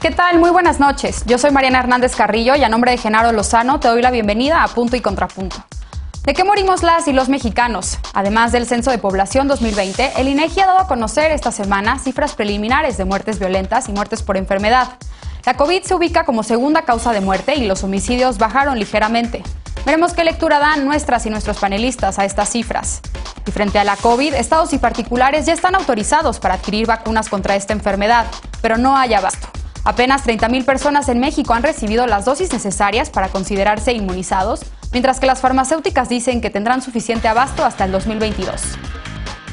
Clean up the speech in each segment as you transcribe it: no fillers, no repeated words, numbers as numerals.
¿Qué tal? Muy buenas noches. Yo soy Mariana Hernández Carrillo y a nombre de Genaro Lozano te doy la bienvenida a Punto y Contrapunto. ¿De qué morimos las y los mexicanos? Además del Censo de Población 2020, el INEGI ha dado a conocer esta semana cifras preliminares de muertes violentas y muertes por enfermedad. La COVID se ubica como segunda causa de muerte y los homicidios bajaron ligeramente. Veremos qué lectura dan nuestras y nuestros panelistas a estas cifras. Y frente a la COVID, estados y particulares ya están autorizados para adquirir vacunas contra esta enfermedad, pero no hay abasto. Apenas 30,000 personas en México han recibido las dosis necesarias para considerarse inmunizados, mientras que las farmacéuticas dicen que tendrán suficiente abasto hasta el 2022.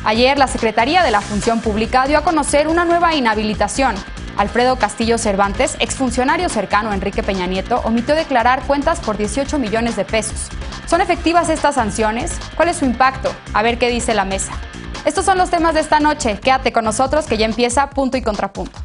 Ayer, la Secretaría de la Función Pública dio a conocer una nueva inhabilitación. Alfredo Castillo Cervantes, exfuncionario cercano a Enrique Peña Nieto, omitió declarar cuentas por 18 millones de pesos. ¿Son efectivas estas sanciones? ¿Cuál es su impacto? A ver qué dice la mesa. Estos son los temas de esta noche. Quédate con nosotros que ya empieza Punto y Contrapunto.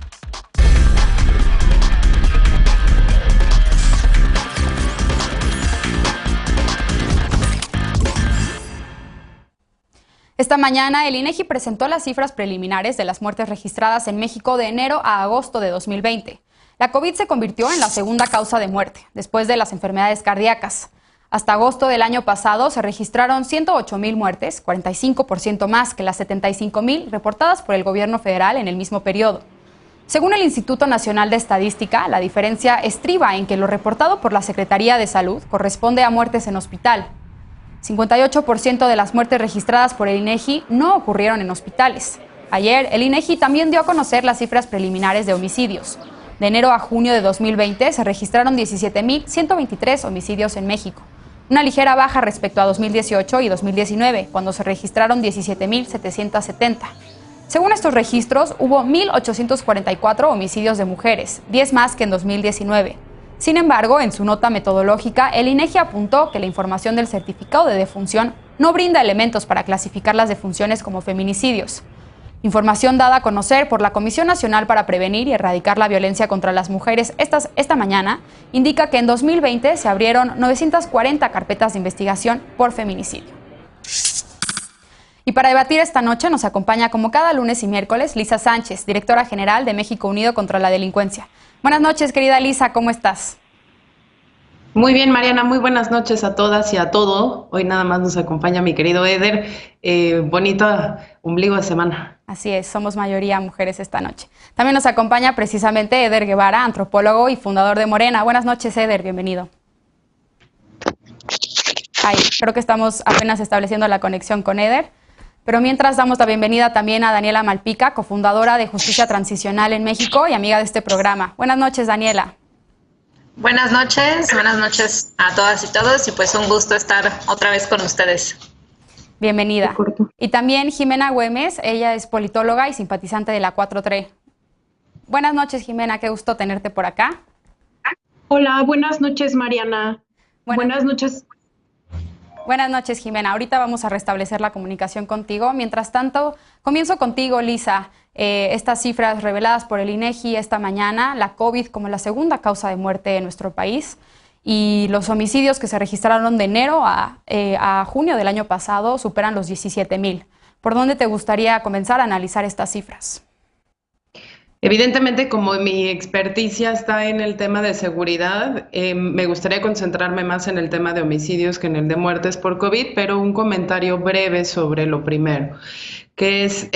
Esta mañana, el INEGI presentó las cifras preliminares de las muertes registradas en México de enero a agosto de 2020. La COVID se convirtió en la segunda causa de muerte, después de las enfermedades cardíacas. Hasta agosto del año pasado se registraron 108,000 muertes, 45% más que las 75,000 reportadas por el gobierno federal en el mismo periodo. Según el Instituto Nacional de Estadística, la diferencia estriba en que lo reportado por la Secretaría de Salud corresponde a muertes en hospital. 58% de las muertes registradas por el INEGI no ocurrieron en hospitales. Ayer, el INEGI también dio a conocer las cifras preliminares de homicidios. De enero a junio de 2020 se registraron 17,123 homicidios en México, una ligera baja respecto a 2018 y 2019, cuando se registraron 17,770. Según estos registros, hubo 1,844 homicidios de mujeres, 10 más que en 2019. Sin embargo, en su nota metodológica, el INEGI apuntó que la información del certificado de defunción no brinda elementos para clasificar las defunciones como feminicidios. Información dada a conocer por la Comisión Nacional para Prevenir y Erradicar la Violencia contra las Mujeres esta mañana indica que en 2020 se abrieron 940 carpetas de investigación por feminicidio. Y para debatir esta noche nos acompaña como cada lunes y miércoles Lisa Sánchez, directora general de México Unido contra la Delincuencia. Buenas noches, querida Lisa, ¿cómo estás? Muy bien, Mariana, muy buenas noches a todas y a todo. Hoy nada más nos acompaña mi querido Eder. Bonito ombligo de semana. Así es, somos mayoría mujeres esta noche. También nos acompaña precisamente Eder Guevara, antropólogo y fundador de Morena. Buenas noches, Eder, bienvenido. Creo que estamos apenas estableciendo la conexión con Eder. Pero mientras damos la bienvenida también a Daniela Malpica, cofundadora de Justicia Transicional en México y amiga de este programa. Buenas noches, Daniela. Buenas noches a todas y todos y pues un gusto estar otra vez con ustedes. Bienvenida. Y también Jimena Güemes, ella es politóloga y simpatizante de la 4T. Buenas noches, Jimena, qué gusto tenerte por acá. Hola, buenas noches, Mariana. Buenas noches. Buenas noches, Jimena. Ahorita vamos a restablecer la comunicación contigo. Mientras tanto, comienzo contigo, Lisa. Estas cifras reveladas por el INEGI esta mañana, la COVID como la segunda causa de muerte en nuestro país y los homicidios que se registraron de enero a junio del año pasado superan los 17,000. ¿Por dónde te gustaría comenzar a analizar estas cifras? Evidentemente, como mi experticia está en el tema de seguridad, me gustaría concentrarme más en el tema de homicidios que en el de muertes por COVID, pero un comentario breve sobre lo primero, que es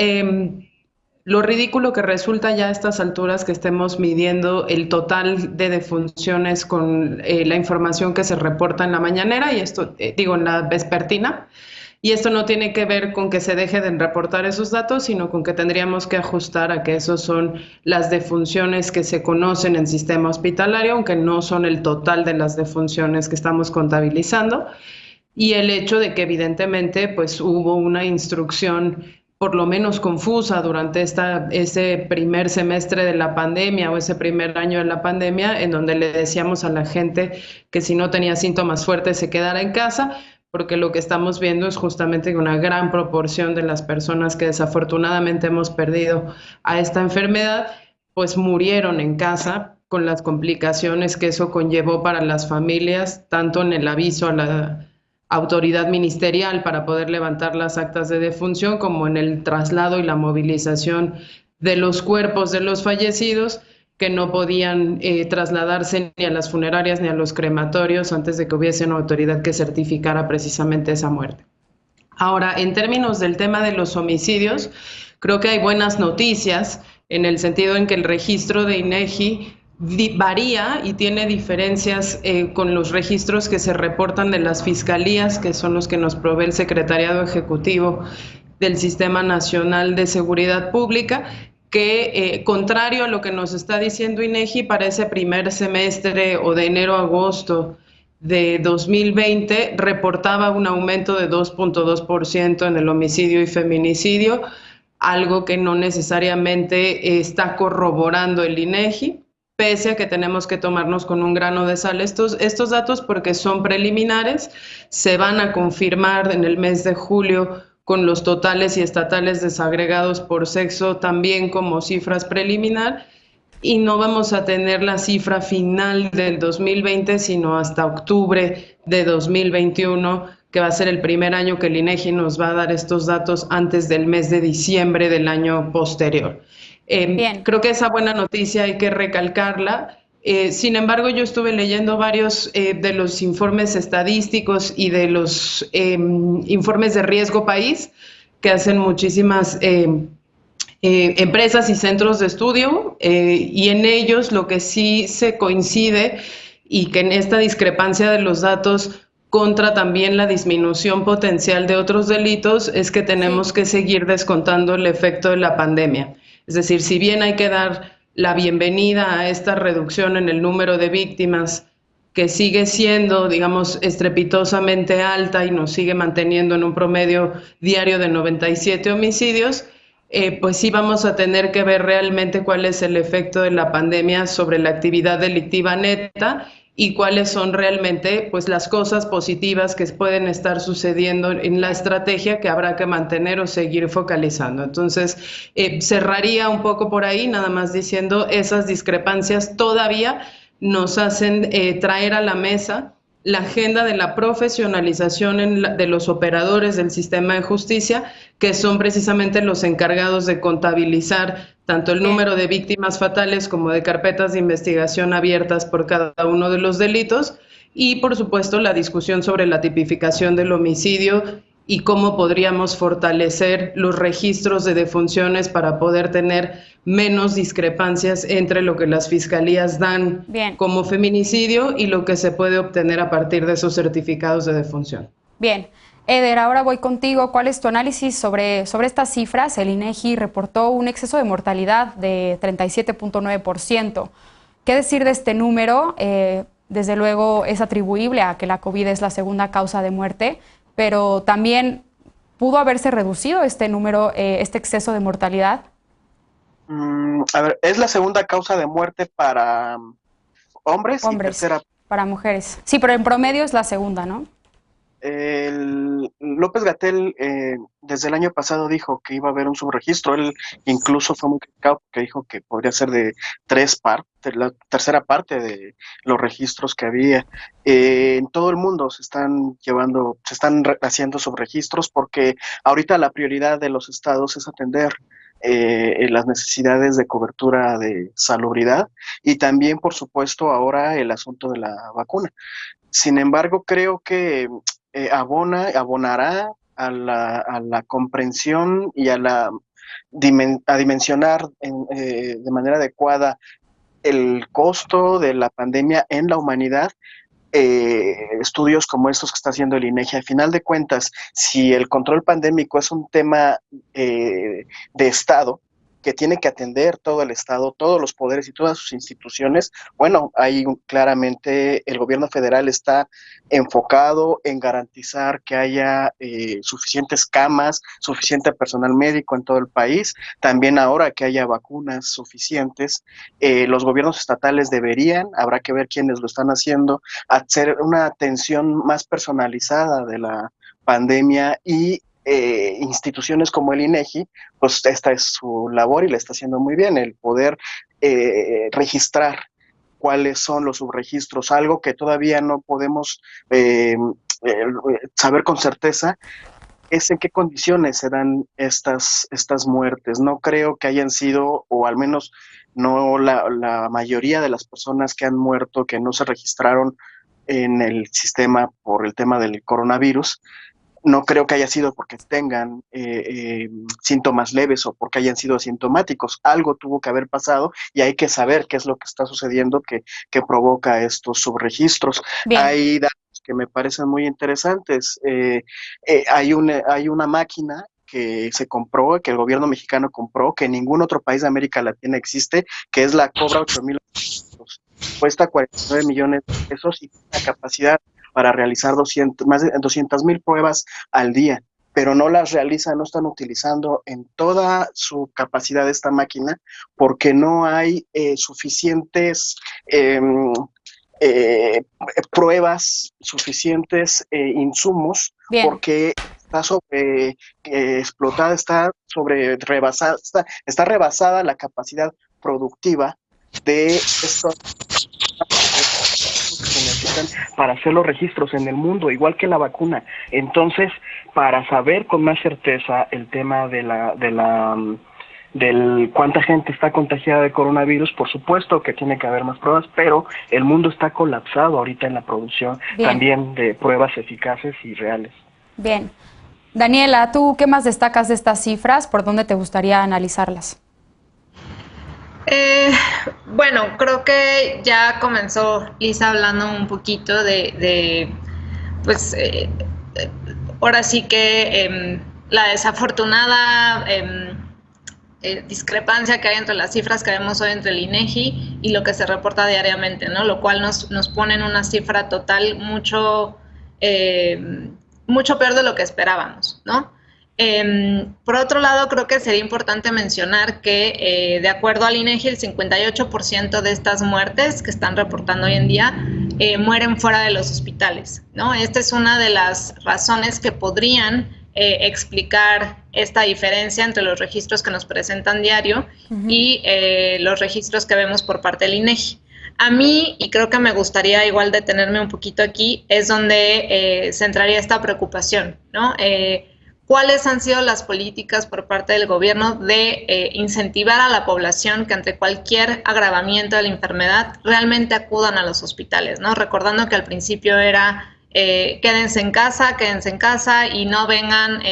lo ridículo que resulta ya a estas alturas que estemos midiendo el total de defunciones con la información que se reporta en la mañanera, y esto, en la vespertina. Y esto no tiene que ver con que se deje de reportar esos datos, sino con que tendríamos que ajustar a que esos son las defunciones que se conocen en sistema hospitalario, aunque no son el total de las defunciones que estamos contabilizando. Y el hecho de que evidentemente pues hubo una instrucción por lo menos confusa durante ese primer semestre de la pandemia o ese primer año de la pandemia, en donde le decíamos a la gente que si no tenía síntomas fuertes se quedara en casa, porque lo que estamos viendo es justamente que una gran proporción de las personas que desafortunadamente hemos perdido a esta enfermedad, pues murieron en casa con las complicaciones que eso conllevó para las familias, tanto en el aviso a la autoridad ministerial para poder levantar las actas de defunción, como en el traslado y la movilización de los cuerpos de los fallecidos, que no podían trasladarse ni a las funerarias ni a los crematorios antes de que hubiese una autoridad que certificara precisamente esa muerte. Ahora, en términos del tema de los homicidios, creo que hay buenas noticias en el sentido en que el registro de INEGI varía y tiene diferencias con los registros que se reportan de las fiscalías, que son los que nos provee el Secretariado Ejecutivo del Sistema Nacional de Seguridad Pública, que contrario a lo que nos está diciendo INEGI, para ese primer semestre o de enero a agosto de 2020 reportaba un aumento de 2.2% en el homicidio y feminicidio, algo que no necesariamente está corroborando el INEGI, pese a que tenemos que tomarnos con un grano de sal estos datos porque son preliminares, se van a confirmar en el mes de julio con los totales y estatales desagregados por sexo también como cifras preliminar, y no vamos a tener la cifra final del 2020 sino hasta octubre de 2021, que va a ser el primer año que el INEGI nos va a dar estos datos antes del mes de diciembre del año posterior. Creo que esa buena noticia hay que recalcarla. Sin embargo, yo estuve leyendo varios de los informes estadísticos y de los informes de riesgo país que hacen muchísimas empresas y centros de estudio, y en ellos lo que sí se coincide, y que en esta discrepancia de los datos contra también la disminución potencial de otros delitos, es que tenemos que seguir descontando el efecto de la pandemia. Es decir, si bien hay que dar la bienvenida a esta reducción en el número de víctimas, que sigue siendo, digamos, estrepitosamente alta y nos sigue manteniendo en un promedio diario de 97 homicidios, pues sí vamos a tener que ver realmente cuál es el efecto de la pandemia sobre la actividad delictiva neta y cuáles son realmente pues las cosas positivas que pueden estar sucediendo en la estrategia que habrá que mantener o seguir focalizando. Entonces, cerraría un poco por ahí, nada más diciendo esas discrepancias todavía nos hacen traer a la mesa la agenda de la profesionalización de los operadores del sistema de justicia, que son precisamente los encargados de contabilizar tanto el número de víctimas fatales como de carpetas de investigación abiertas por cada uno de los delitos, y por supuesto la discusión sobre la tipificación del homicidio y cómo podríamos fortalecer los registros de defunciones para poder tener menos discrepancias entre lo que las fiscalías dan como feminicidio y lo que se puede obtener a partir de esos certificados de defunción. Bien. Eder, ahora voy contigo. ¿Cuál es tu análisis sobre estas cifras? El INEGI reportó un exceso de mortalidad de 37.9%. ¿Qué decir de este número? Desde luego es atribuible a que la COVID es la segunda causa de muerte, pero también pudo haberse reducido este número, este exceso de mortalidad. A ver, es la segunda causa de muerte para hombres y tercera para mujeres. Sí, pero en promedio es la segunda, ¿no? López-Gatell desde el año pasado dijo que iba a haber un subregistro. Él incluso fue muy criticado porque dijo que podría ser de la tercera parte de los registros que había. En todo el mundo se están haciendo subregistros porque ahorita la prioridad de los estados es atender las necesidades de cobertura de salubridad y también, por supuesto, ahora el asunto de la vacuna. Sin embargo, creo que abonará a la comprensión y a dimensionar de manera adecuada el costo de la pandemia en la humanidad. Estudios como estos que está haciendo el INEGI. Al final de cuentas, si el control pandémico es un tema de Estado, que tiene que atender todo el Estado, todos los poderes y todas sus instituciones, bueno, ahí claramente el gobierno federal está enfocado en garantizar que haya suficientes camas, suficiente personal médico en todo el país, también ahora que haya vacunas suficientes. Los gobiernos estatales habrá que ver quiénes lo están haciendo, hacer una atención más personalizada de la pandemia y instituciones como el INEGI, pues esta es su labor y la está haciendo muy bien, el poder registrar cuáles son los subregistros, algo que todavía no podemos saber con certeza. es en qué condiciones se dan estas muertes. No creo que hayan sido, o al menos no la mayoría de las personas que han muerto, que no se registraron en el sistema por el tema del coronavirus, no creo que haya sido porque tengan síntomas leves o porque hayan sido asintomáticos. Algo tuvo que haber pasado y hay que saber qué es lo que está sucediendo que provoca estos subregistros. Bien. Hay datos que me parecen muy interesantes. Hay una máquina que se compró, que el gobierno mexicano compró, que en ningún otro país de América Latina existe, que es la Cobra 8800. Cuesta 49 millones de pesos y tiene la capacidad para realizar más de 200,000 pruebas al día, pero no las realizan, no están utilizando en toda su capacidad esta máquina porque no hay suficientes pruebas, suficientes insumos. Bien. Porque está explotada, está rebasada la capacidad productiva de estos que necesitan para hacer los registros en el mundo, igual que la vacuna. Entonces, para saber con más certeza el tema del cuánta gente está contagiada de coronavirus, por supuesto que tiene que haber más pruebas, pero el mundo está colapsado ahorita en la producción también de pruebas eficaces y reales. Bien. Daniela, ¿tú qué más destacas de estas cifras? ¿Por dónde te gustaría analizarlas? Bueno, creo que ya comenzó Lisa hablando un poquito ahora sí que la desafortunada discrepancia que hay entre las cifras que vemos hoy entre el INEGI y lo que se reporta diariamente, ¿no? Lo cual nos pone en una cifra total mucho peor de lo que esperábamos, ¿no? Por otro lado, creo que sería importante mencionar que, de acuerdo al INEGI, el 58% de estas muertes que están reportando hoy en día mueren fuera de los hospitales, ¿no? Esta es una de las razones que podrían explicar esta diferencia entre los registros que nos presentan diario y los registros que vemos por parte del INEGI. A mí, y creo que me gustaría igual detenerme un poquito aquí, es donde centraría esta preocupación, ¿no? ¿Cuáles han sido las políticas por parte del gobierno de incentivar a la población que ante cualquier agravamiento de la enfermedad realmente acudan a los hospitales, ¿no? Recordando que al principio era quédense en casa y no vengan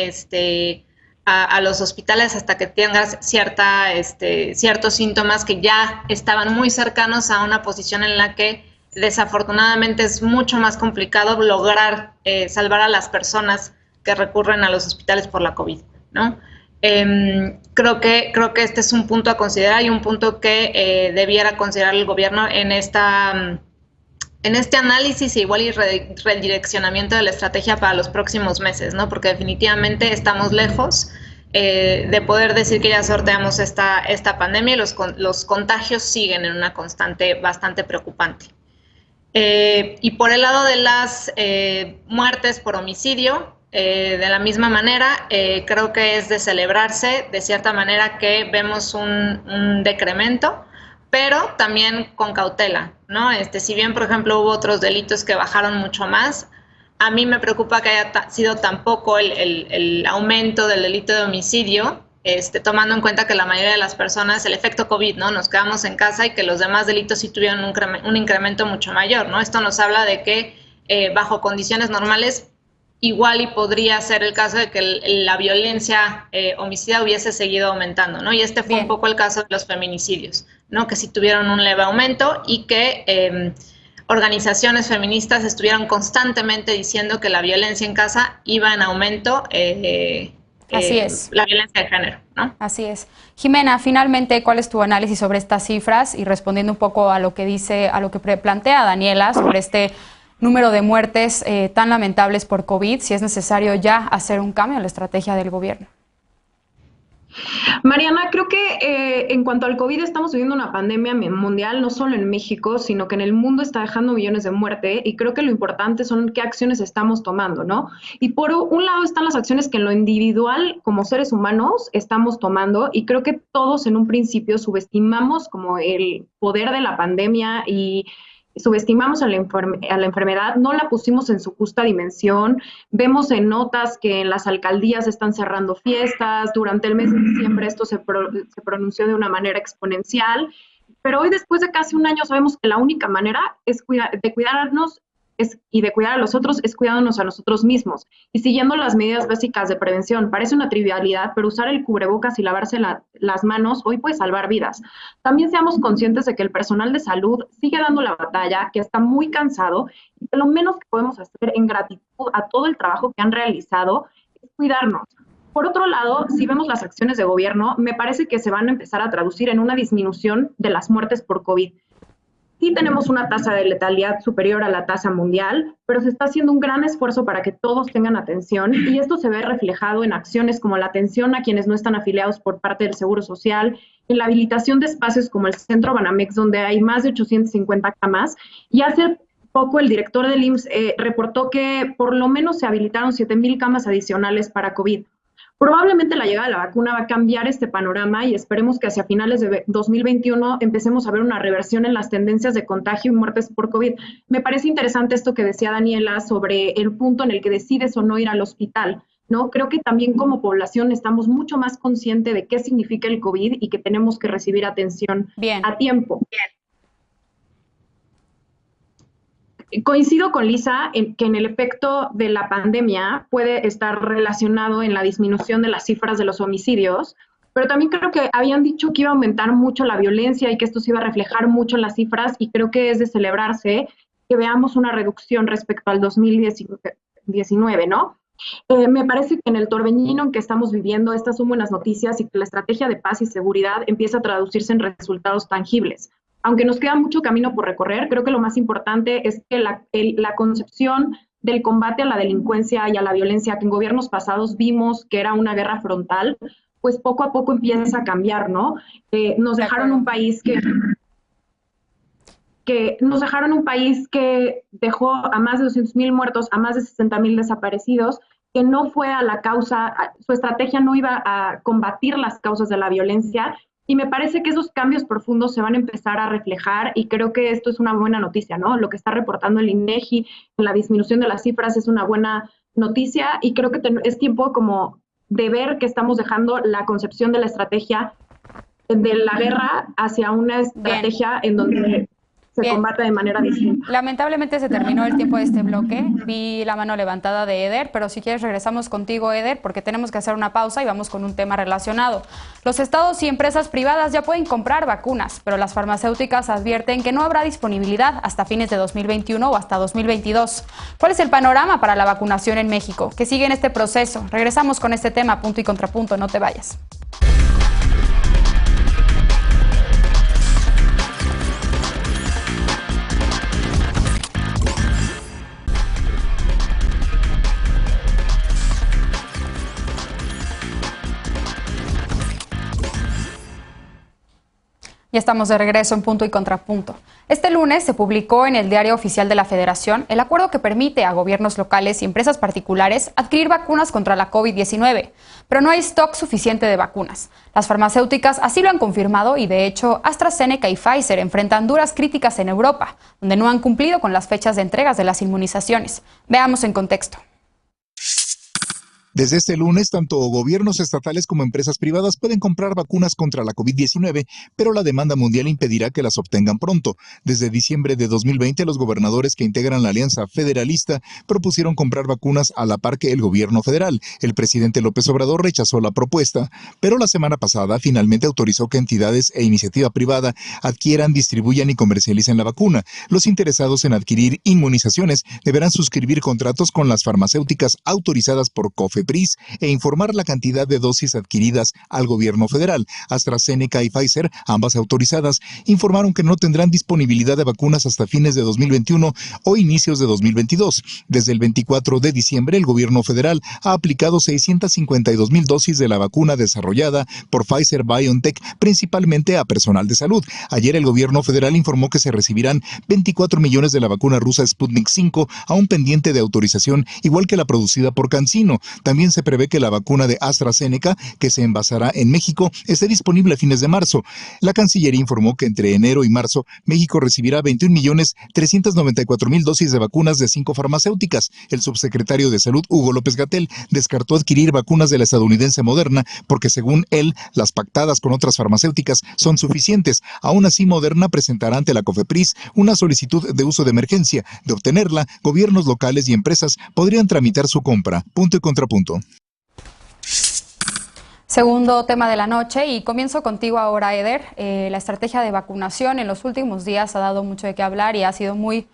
a los hospitales hasta que tengas ciertos síntomas que ya estaban muy cercanos a una posición en la que desafortunadamente es mucho más complicado lograr salvar a las personas que recurren a los hospitales por la COVID, ¿no? Creo que este es un punto a considerar y un punto que debiera considerar el gobierno en este análisis igual y redireccionamiento de la estrategia para los próximos meses, ¿no? Porque definitivamente estamos lejos de poder decir que ya sorteamos esta pandemia y los contagios siguen en una constante bastante preocupante. Y por el lado de las muertes por homicidio, de la misma manera, creo que es de celebrarse de cierta manera que vemos un decremento, pero también con cautela, ¿no? Si bien, por ejemplo, hubo otros delitos que bajaron mucho más, a mí me preocupa que haya sido tan poco el aumento del delito de homicidio, tomando en cuenta que la mayoría de las personas, el efecto COVID, ¿no? Nos quedamos en casa y que los demás delitos sí tuvieron un incremento mucho mayor, ¿no? Esto nos habla de que bajo condiciones normales igual y podría ser el caso de que la violencia homicida hubiese seguido aumentando, ¿no? Y fue un poco el caso de los feminicidios, ¿no? Que sí tuvieron un leve aumento y que organizaciones feministas estuvieron constantemente diciendo que la violencia en casa iba en aumento, Así es. La violencia de género, ¿no? Así es. Jimena, finalmente, ¿cuál es tu análisis sobre estas cifras? Y respondiendo un poco a lo que plantea Daniela sobre este número de muertes tan lamentables por COVID, si es necesario ya hacer un cambio en la estrategia del gobierno. Mariana, creo que en cuanto al COVID estamos viviendo una pandemia mundial, no solo en México, sino que en el mundo está dejando millones de muertes y creo que lo importante son qué acciones estamos tomando, ¿no? Y por un lado están las acciones que en lo individual, como seres humanos, estamos tomando y creo que todos en un principio subestimamos como el poder de la pandemia y subestimamos a la enfermedad, no la pusimos en su justa dimensión. Vemos en notas que en las alcaldías están cerrando fiestas, durante el mes de diciembre esto se pronunció de una manera exponencial, pero hoy, después de casi un año, sabemos que la única manera de cuidarnos y de cuidar a los otros es cuidándonos a nosotros mismos y siguiendo las medidas básicas de prevención. Parece una trivialidad, pero usar el cubrebocas y lavarse las manos hoy puede salvar vidas. También seamos conscientes de que el personal de salud sigue dando la batalla, que está muy cansado y que lo menos que podemos hacer en gratitud a todo el trabajo que han realizado es cuidarnos. Por otro lado, si vemos las acciones de gobierno, me parece que se van a empezar a traducir en una disminución de las muertes por COVID. Sí tenemos una tasa de letalidad superior a la tasa mundial, pero se está haciendo un gran esfuerzo para que todos tengan atención y esto se ve reflejado en acciones como la atención a quienes no están afiliados por parte del Seguro Social, en la habilitación de espacios como el Centro Banamex, donde hay más de 850 camas, y hace poco el director del IMSS reportó que por lo menos se habilitaron 7,000 camas adicionales para COVID. Probablemente la llegada de la vacuna va a cambiar este panorama y esperemos que hacia finales de 2021 empecemos a ver una reversión en las tendencias de contagio y muertes por COVID. Me parece interesante esto que decía Daniela sobre el punto en el que decides o no ir al hospital, ¿no? Creo que también como población estamos mucho más conscientes de qué significa el COVID y que tenemos que recibir atención a tiempo. Coincido con Lisa en que en el efecto de la pandemia puede estar relacionado en la disminución de las cifras de los homicidios, pero también creo que habían dicho que iba a aumentar mucho la violencia y que esto se iba a reflejar mucho en las cifras, y creo que es de celebrarse que veamos una reducción respecto al 2019, ¿no? Me parece que en el torbellino en que estamos viviendo estas son buenas noticias y que la estrategia de paz y seguridad empieza a traducirse en resultados tangibles. Aunque nos queda mucho camino por recorrer, creo que lo más importante es que la concepción del combate a la delincuencia y a la violencia que en gobiernos pasados vimos que era una guerra frontal, pues poco a poco empieza a cambiar, ¿no? Nos dejaron un país que dejó a más de 200,000 muertos, a más de 60,000 desaparecidos, que no fue a la causa, su estrategia no iba a combatir las causas de la violencia. Y me parece que esos cambios profundos se van a empezar a reflejar y creo que esto es una buena noticia, ¿no? Lo que está reportando el INEGI en la disminución de las cifras es una buena noticia y creo que es tiempo como de ver que estamos dejando la concepción de la estrategia de la guerra hacia una estrategia en donde se combate de manera distinta. Lamentablemente se terminó el tiempo de este bloque. Vi la mano levantada de Eder, pero si quieres regresamos contigo, Eder, porque tenemos que hacer una pausa y vamos con un tema relacionado. Los estados y empresas privadas ya pueden comprar vacunas, pero las farmacéuticas advierten que no habrá disponibilidad hasta fines de 2021 o hasta 2022. ¿Cuál es el panorama para la vacunación en México? ¿Qué sigue en este proceso? Regresamos con este tema, punto y contrapunto, no te vayas. Ya estamos de regreso en Punto y Contrapunto. Este lunes se publicó en el Diario Oficial de la Federación el acuerdo que permite a gobiernos locales y empresas particulares adquirir vacunas contra la COVID-19, pero no hay stock suficiente de vacunas. Las farmacéuticas así lo han confirmado y, de hecho, AstraZeneca y Pfizer enfrentan duras críticas en Europa, donde no han cumplido con las fechas de entregas de las inmunizaciones. Veamos en contexto. Desde este lunes, tanto gobiernos estatales como empresas privadas pueden comprar vacunas contra la COVID-19, pero la demanda mundial impedirá que las obtengan pronto. Desde diciembre de 2020, los gobernadores que integran la Alianza Federalista propusieron comprar vacunas a la par que el gobierno federal. El presidente López Obrador rechazó la propuesta, pero la semana pasada finalmente autorizó que entidades e iniciativa privada adquieran, distribuyan y comercialicen la vacuna. Los interesados en adquirir inmunizaciones deberán suscribir contratos con las farmacéuticas autorizadas por COFEPRIS e informar la cantidad de dosis adquiridas al gobierno federal. AstraZeneca y Pfizer, ambas autorizadas, informaron que no tendrán disponibilidad de vacunas hasta fines de 2021 o inicios de 2022. Desde el 24 de diciembre, el gobierno federal ha aplicado 652,000 dosis de la vacuna desarrollada por Pfizer BioNTech, principalmente a personal de salud. Ayer el gobierno federal informó que se recibirán 24 millones de la vacuna rusa Sputnik V, aún pendiente de autorización, igual que la producida por CanSino. También se prevé que la vacuna de AstraZeneca, que se envasará en México, esté disponible a fines de marzo. La Cancillería informó que entre enero y marzo, México recibirá 21.394.000 dosis de vacunas de 5 farmacéuticas. El subsecretario de Salud, Hugo López-Gatell, descartó adquirir vacunas de la estadounidense Moderna porque, según él, las pactadas con otras farmacéuticas son suficientes. Aún así, Moderna presentará ante la COFEPRIS una solicitud de uso de emergencia. De obtenerla, gobiernos locales y empresas podrían tramitar su compra. Punto y contrapunto. Segundo tema de la noche, y comienzo contigo ahora, Eder. La estrategia de vacunación en los últimos días ha dado mucho de qué hablar y ha sido muy,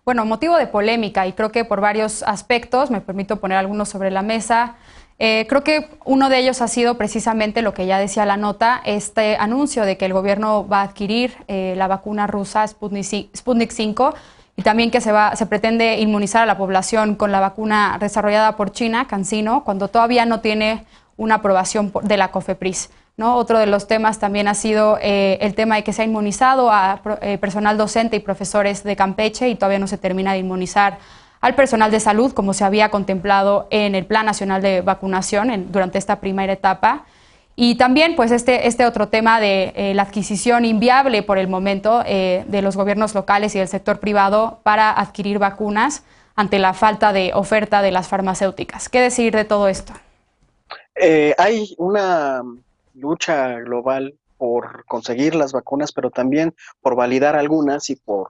motivo de polémica, y creo que por varios aspectos, me permito poner algunos sobre la mesa. Creo que uno de ellos ha sido precisamente lo que ya decía la nota, este anuncio de que el gobierno va a adquirir la vacuna rusa Sputnik 5, y también que se pretende inmunizar a la población con la vacuna desarrollada por China, CanSino, cuando todavía no tiene una aprobación de la COFEPRIS, ¿no? Otro de los temas también ha sido el tema de que se ha inmunizado a personal docente y profesores de Campeche, y todavía no se termina de inmunizar al personal de salud, como se había contemplado en el Plan Nacional de Vacunación durante esta primera etapa. Y también pues este otro tema de la adquisición inviable por el momento de los gobiernos locales y del sector privado para adquirir vacunas ante la falta de oferta de las farmacéuticas. ¿Qué decir de todo esto? Hay una lucha global por conseguir las vacunas, pero también por validar algunas y por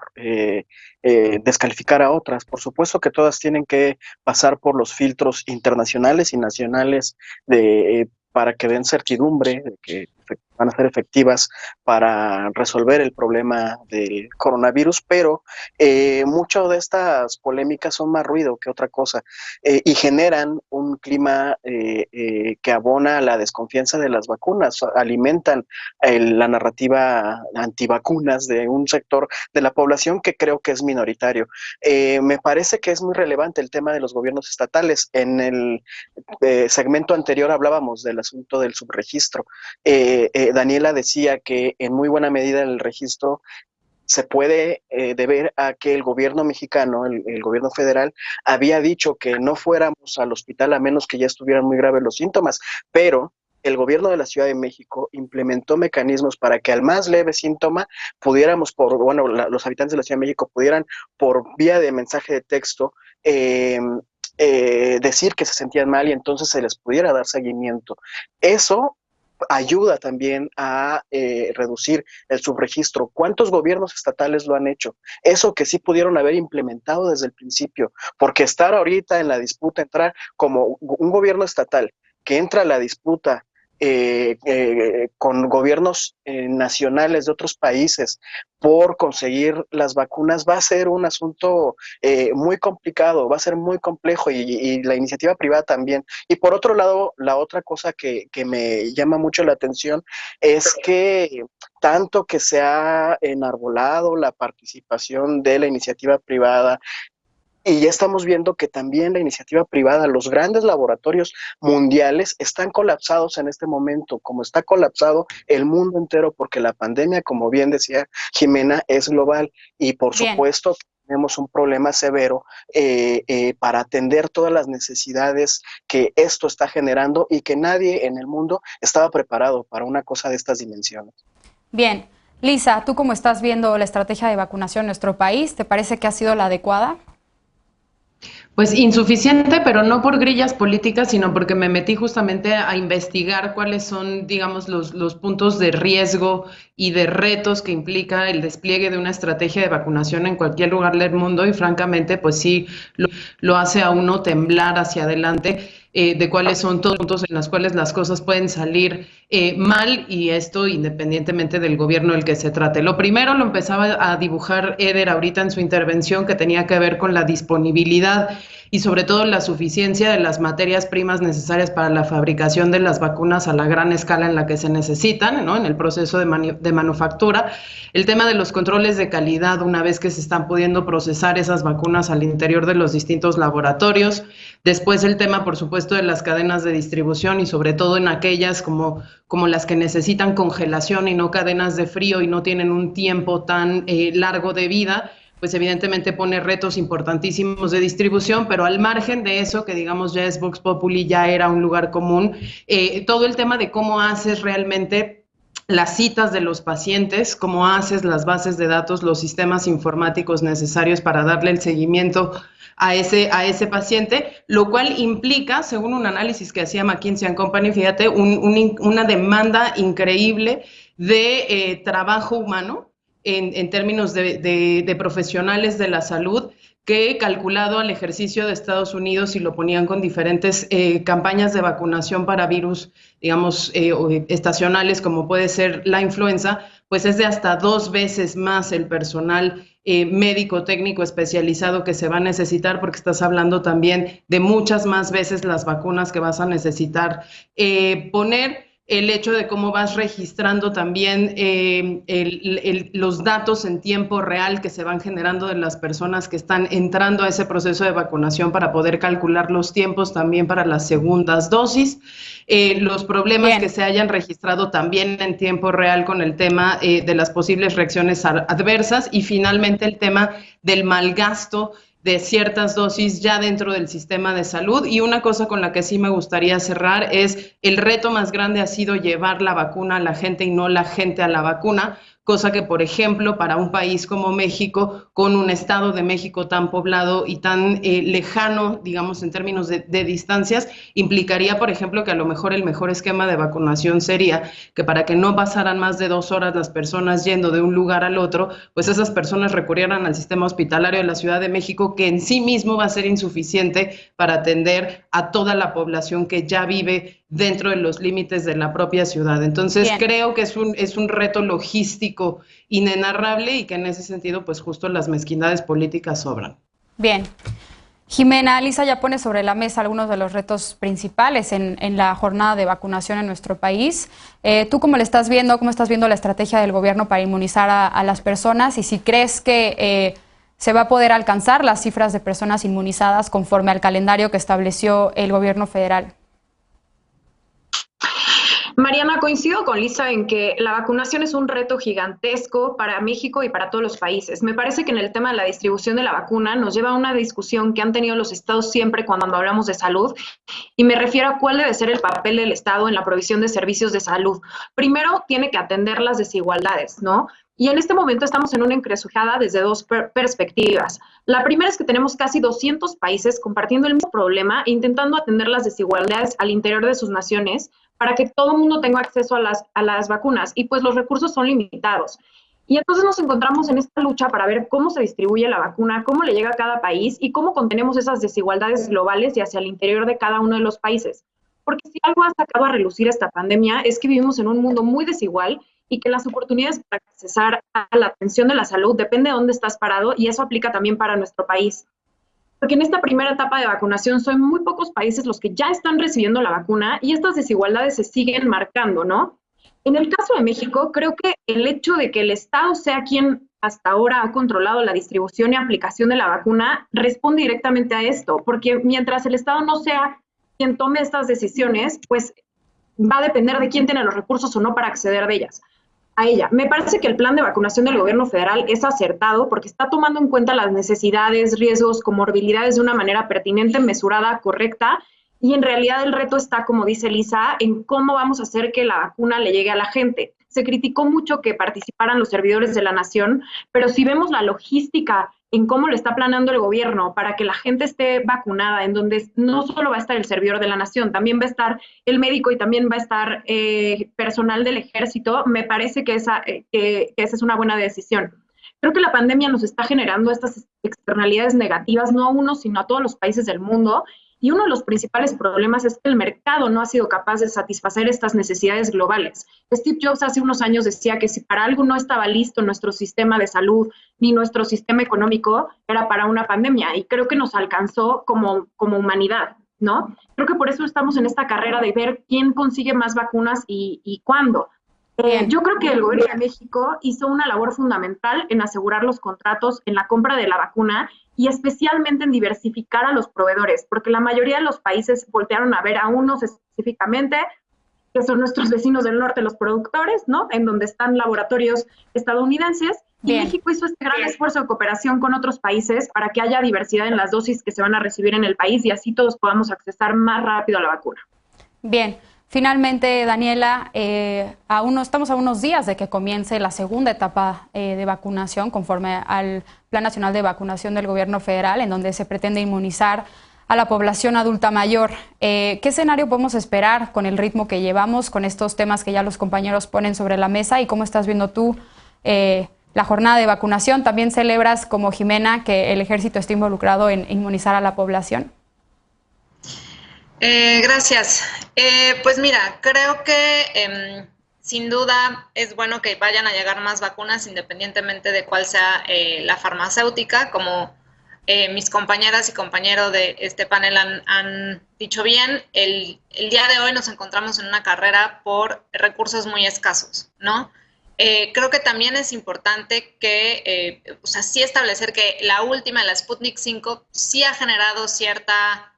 descalificar a otras. Por supuesto que todas tienen que pasar por los filtros internacionales y nacionales para que den certidumbre de que van a ser efectivas para resolver el problema del coronavirus, pero muchas de estas polémicas son más ruido que otra cosa y generan un clima que abona la desconfianza de las vacunas, alimentan la narrativa antivacunas de un sector de la población que creo que es minoritario. Me parece que es muy relevante el tema de los gobiernos estatales. En el segmento anterior hablábamos del asunto del subregistro. Daniela decía que en muy buena medida el registro se puede deber a que el gobierno mexicano, el gobierno federal, había dicho que no fuéramos al hospital a menos que ya estuvieran muy graves los síntomas, pero el gobierno de la Ciudad de México implementó mecanismos para que al más leve síntoma pudiéramos, los habitantes de la Ciudad de México pudieran por vía de mensaje de texto decir que se sentían mal y entonces se les pudiera dar seguimiento. Eso ayuda también a reducir el subregistro. ¿Cuántos gobiernos estatales lo han hecho? Eso que sí pudieron haber implementado desde el principio, porque estar ahorita en la disputa, entrar como un gobierno estatal que entra a la disputa con gobiernos nacionales de otros países por conseguir las vacunas va a ser un asunto muy complicado, va a ser muy complejo y la iniciativa privada también. Y por otro lado, la otra cosa que me llama mucho la atención es que tanto que se ha enarbolado la participación de la iniciativa privada, y ya estamos viendo que también la iniciativa privada, los grandes laboratorios mundiales están colapsados en este momento, como está colapsado el mundo entero, porque la pandemia, como bien decía Jimena, es global y por supuesto tenemos un problema severo para atender todas las necesidades que esto está generando y que nadie en el mundo estaba preparado para una cosa de estas dimensiones. Bien. Lisa, ¿tú cómo estás viendo la estrategia de vacunación en nuestro país? ¿Te parece que ha sido la adecuada? Pues insuficiente, pero no por grillas políticas, sino porque me metí justamente a investigar cuáles son, digamos, los puntos de riesgo y de retos que implica el despliegue de una estrategia de vacunación en cualquier lugar del mundo, y francamente, pues sí, lo hace a uno temblar hacia adelante de cuáles son todos los puntos en los cuales las cosas pueden salir mal, y esto independientemente del gobierno del que se trate. Lo primero lo empezaba a dibujar Eder ahorita en su intervención, que tenía que ver con la disponibilidad y sobre todo la suficiencia de las materias primas necesarias para la fabricación de las vacunas a la gran escala en la que se necesitan, ¿no? En el proceso de manufactura. El tema de los controles de calidad, una vez que se están pudiendo procesar esas vacunas al interior de los distintos laboratorios. Después el tema, por supuesto, de las cadenas de distribución y sobre todo en aquellas como las que necesitan congelación y no cadenas de frío y no tienen un tiempo tan largo de vida, pues evidentemente pone retos importantísimos de distribución, pero al margen de eso, que digamos ya es Vox Populi, ya era un lugar común, todo el tema de cómo haces realmente las citas de los pacientes, cómo haces las bases de datos, los sistemas informáticos necesarios para darle el seguimiento a ese paciente, lo cual implica, según un análisis que hacía McKinsey & Company, fíjate, una demanda increíble de trabajo humano en términos de profesionales de la salud, que calculado al ejercicio de Estados Unidos y lo ponían con diferentes campañas de vacunación para virus, digamos, estacionales, como puede ser la influenza, pues es de hasta 2 veces más el personal médico técnico especializado que se va a necesitar, porque estás hablando también de muchas más veces las vacunas que vas a necesitar poner. El hecho de cómo vas registrando también los datos en tiempo real que se van generando de las personas que están entrando a ese proceso de vacunación para poder calcular los tiempos también para las segundas dosis, los problemas que se hayan registrado también en tiempo real con el tema de las posibles reacciones adversas, y finalmente el tema del mal gasto de ciertas dosis ya dentro del sistema de salud. Y una cosa con la que sí me gustaría cerrar es el reto más grande ha sido llevar la vacuna a la gente y no la gente a la vacuna, cosa que, por ejemplo, para un país como México, con un estado de México tan poblado y tan lejano, digamos, en términos de distancias, implicaría, por ejemplo, que a lo mejor el mejor esquema de vacunación sería que para que no pasaran más de 2 horas las personas yendo de un lugar al otro, pues esas personas recurrieran al sistema hospitalario de la Ciudad de México, que en sí mismo va a ser insuficiente para atender a toda la población que ya vive dentro de los límites de la propia ciudad. Entonces, creo que es un reto logístico inenarrable, y que en ese sentido, pues justo las mezquindades políticas sobran. Bien. Jimena, Lisa ya pone sobre la mesa algunos de los retos principales en la jornada de vacunación en nuestro país. ¿Tú cómo le estás viendo? ¿Cómo estás viendo la estrategia del gobierno para inmunizar a las personas? Y si crees que se va a poder alcanzar las cifras de personas inmunizadas conforme al calendario que estableció el gobierno federal. Mariana, coincido con Lisa en que la vacunación es un reto gigantesco para México y para todos los países. Me parece que en el tema de la distribución de la vacuna nos lleva a una discusión que han tenido los estados siempre cuando hablamos de salud, y me refiero a cuál debe ser el papel del Estado en la provisión de servicios de salud. Primero, tiene que atender las desigualdades, ¿no? Y en este momento estamos en una encrucijada desde 2 perspectivas. La primera es que tenemos casi 200 países compartiendo el mismo problema e intentando atender las desigualdades al interior de sus naciones para que todo el mundo tenga acceso a las vacunas, y pues los recursos son limitados. Y entonces nos encontramos en esta lucha para ver cómo se distribuye la vacuna, cómo le llega a cada país y cómo contenemos esas desigualdades globales y hacia el interior de cada uno de los países. Porque si algo ha sacado a relucir esta pandemia es que vivimos en un mundo muy desigual y que las oportunidades para accesar a la atención de la salud depende de dónde estás parado, y eso aplica también para nuestro país. Porque en esta primera etapa de vacunación son muy pocos países los que ya están recibiendo la vacuna, y estas desigualdades se siguen marcando, ¿no? En el caso de México, creo que el hecho de que el Estado sea quien hasta ahora ha controlado la distribución y aplicación de la vacuna responde directamente a esto, porque mientras el Estado no sea quien tome estas decisiones, pues va a depender de quién tiene los recursos o no para acceder a ella. Me parece que el plan de vacunación del gobierno federal es acertado porque está tomando en cuenta las necesidades, riesgos, comorbilidades de una manera pertinente, mesurada, correcta, y en realidad el reto está, como dice Lisa, en cómo vamos a hacer que la vacuna le llegue a la gente. Se criticó mucho que participaran los servidores de la nación, pero si vemos la logística en cómo lo está planeando el gobierno para que la gente esté vacunada, en donde no solo va a estar el servidor de la nación, también va a estar el médico y también va a estar personal del ejército, me parece que esa es una buena decisión. Creo que la pandemia nos está generando estas externalidades negativas, no a uno, sino a todos los países del mundo, y uno de los principales problemas es que el mercado no ha sido capaz de satisfacer estas necesidades globales. Steve Jobs hace unos años decía que si para algo no estaba listo nuestro sistema de salud ni nuestro sistema económico, era para una pandemia, y creo que nos alcanzó como humanidad, ¿no? Creo que por eso estamos en esta carrera de ver quién consigue más vacunas y cuándo. Yo creo que el gobierno de México hizo una labor fundamental en asegurar los contratos en la compra de la vacuna, y especialmente en diversificar a los proveedores, porque la mayoría de los países voltearon a ver a unos específicamente que son nuestros vecinos del norte, los productores, ¿no? En donde están laboratorios estadounidenses. Y Bien. México hizo este gran esfuerzo de cooperación con otros países para que haya diversidad en las dosis que se van a recibir en el país y así todos podamos accesar más rápido a la vacuna. Bien. Finalmente, Daniela, estamos a unos días de que comience la segunda etapa de vacunación conforme al Plan Nacional de Vacunación del Gobierno Federal, en donde se pretende inmunizar a la población adulta mayor. ¿Qué escenario podemos esperar con el ritmo que llevamos, con estos temas que ya los compañeros ponen sobre la mesa? ¿Y cómo estás viendo tú la jornada de vacunación? ¿También celebras, como Jimena, que el ejército esté involucrado en inmunizar a la población? Gracias. Pues mira, creo que sin duda es bueno que vayan a llegar más vacunas independientemente de cuál sea la farmacéutica. Como mis compañeras y compañeros de este panel han dicho bien, el día de hoy nos encontramos en una carrera por recursos muy escasos, ¿no? Creo que también es importante que, sí establecer que la última, la Sputnik 5, sí ha generado cierta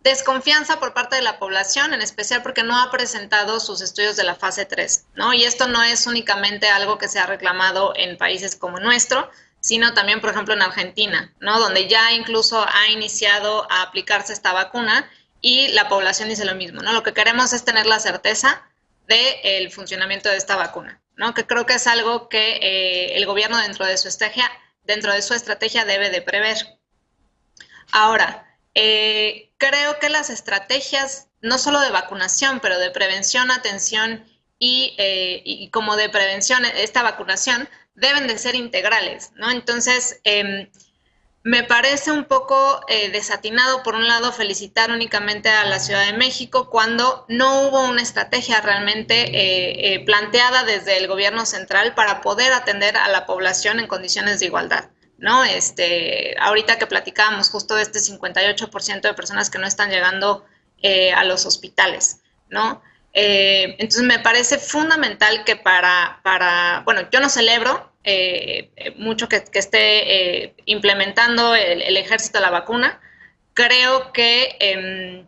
desconfianza por parte de la población, en especial porque no ha presentado sus estudios de la fase 3, ¿no? Y esto no es únicamente algo que se ha reclamado en países como nuestro, sino también, por ejemplo, en Argentina, ¿no? Donde ya incluso ha iniciado a aplicarse esta vacuna y la población dice lo mismo, ¿no? Lo que queremos es tener la certeza del funcionamiento de esta vacuna, ¿no? Que creo que es algo que el gobierno dentro de su estrategia debe de prever. Ahora, creo que las estrategias, no solo de vacunación, pero de prevención, atención y como de prevención, esta vacunación, deben de ser integrales, ¿no? Entonces, me parece un poco desatinado, por un lado, felicitar únicamente a la Ciudad de México cuando no hubo una estrategia realmente planteada desde el gobierno central para poder atender a la población en condiciones de igualdad, ¿no? Ahorita que platicábamos justo de este 58% de personas que no están llegando a los hospitales, ¿no? Entonces me parece fundamental que bueno, yo no celebro mucho que esté implementando el ejército la vacuna. Creo que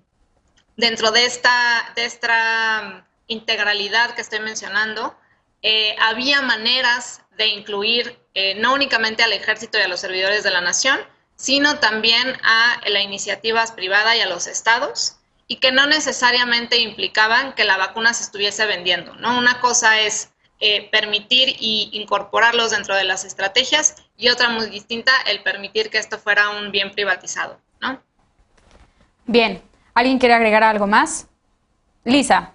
dentro de esta integralidad que estoy mencionando, había maneras de incluir no únicamente al ejército y a los servidores de la nación, sino también a la iniciativa privada y a los estados, y que no necesariamente implicaban que la vacuna se estuviese vendiendo, ¿no? Una cosa es permitir y incorporarlos dentro de las estrategias, y otra muy distinta, el permitir que esto fuera un bien privatizado, ¿no? Bien. ¿Alguien quiere agregar algo más? Lisa,